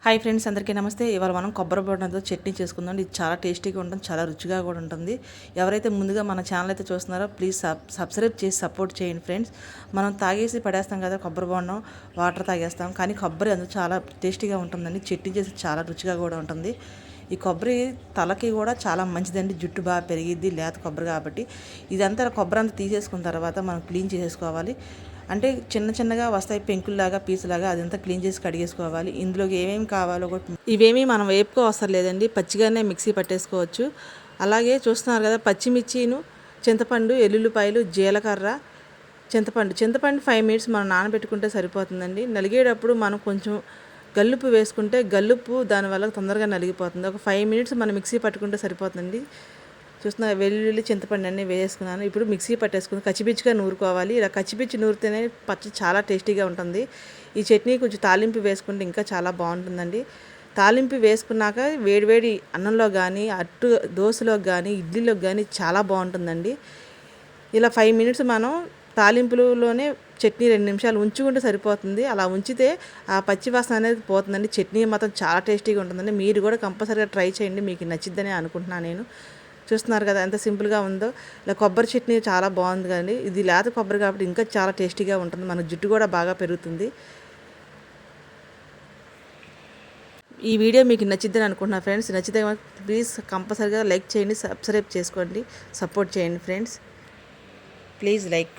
Hi friends, అందరికీ నమస్తే. ఇవాళ మనం కొబ్బరి బొండంతో చట్నీ చేసుకుందాం. ఇది చాలా టేస్టీగా ఉంటుంది, చాలా రుచిగా కూడా ఉంటుంది. ఎవరైతే ముందుగా మన ఛానల్ అయితే చూస్తున్నారో ప్లీజ్ సబ్స్క్రైబ్ చేసి సపోర్ట్ చేయండి ఫ్రెండ్స్. మనం తాగేసి పడేస్తాం కదా కొబ్బరి బొండం, వాటర్ తాగేస్తాం, కానీ కొబ్బరి అందుకు చాలా టేస్టీగా ఉంటుందండి. చట్నీ చేసి చాలా రుచిగా కూడా ఉంటుంది. ఈ కొబ్బరి తలకి కూడా చాలా మంచిదండి, జుట్టు బాగా పెరిగిద్ది లేత కొబ్బరి కాబట్టి. ఇదంతా కొబ్బరి అంతా తీసేసుకున్న తర్వాత మనం క్లీన్ చేసేసుకోవాలి. అంటే చిన్న చిన్నగా వస్తాయి, పెంకుల్లాగా పీసులాగా, అదంతా క్లీన్ చేసి కడిగేసుకోవాలి. ఇందులోకి ఏమేమి కావాలో కూడా ఇవేమీ మనం వేపుకో అవసరం లేదండి, పచ్చిగానే మిక్సీ పట్టేసుకోవచ్చు. అలాగే చూస్తున్నారు కదా, పచ్చిమిర్చిను, చింతపండు, ఎల్లుల్లిపాయలు, జీలకర్ర, చింతపండు 5 మినిట్స్ మనం నానబెట్టుకుంటే సరిపోతుందండి. నలిగేటప్పుడు మనం కొంచెం గల్లుప్పు వేసుకుంటే గల్లుప్పు దానివల్ల తొందరగా నలిగిపోతుంది. ఒక 5 మినిట్స్ మనం మిక్సీ పట్టుకుంటే సరిపోతుంది. చూస్తున్నా, వెల్లుల్లి, చింతపండు అన్నీ వేసుకున్నాను. ఇప్పుడు మిక్సీ పట్టేసుకుని కచ్చిపిచ్చిగా నూరుకోవాలి. ఇలా కచ్చిపిచ్చి నూరితేనే పచ్చడి చాలా టేస్టీగా ఉంటుంది. ఈ చట్నీ కొంచెం తాలింపు వేసుకుంటే ఇంకా చాలా బాగుంటుందండి. తాలింపు వేసుకున్నాక వేడివేడి అన్నంలో కానీ, దోశలోకి కానీ, ఇడ్లీలోకి కానీ చాలా బాగుంటుందండి. ఇలా 5 మినిట్స్ మనం తాలింపులోనే చట్నీ 2 నిమిషాలు ఉంచుకుంటే సరిపోతుంది. అలా ఉంచితే ఆ పచ్చి వాసన అనేది పోతుందండి. చట్నీ మాత్రం చాలా టేస్టీగా ఉంటుందండి. మీరు కూడా కంపల్సరీగా ట్రై చేయండి, మీకు నచ్చిద్దని అనుకుంటున్నాను నేను. చూస్తున్నారు కదా ఎంత సింపుల్గా ఉందో. ఇలా కొబ్బరి చట్నీ చాలా బాగుంది కదండి. ఇది లేత కొబ్బరి కాబట్టి ఇంకా చాలా టేస్టీగా ఉంటుంది, మన జుట్టు కూడా బాగా పెరుగుతుంది. ఈ వీడియో మీకు నచ్చిద్దని అనుకుంటున్నా ఫ్రెండ్స్. నచ్చితే ప్లీజ్ కంపల్సరీగా లైక్ చేయండి, సబ్స్క్రైబ్ చేసుకోండి, సపోర్ట్ చేయండి ఫ్రెండ్స్. Please like.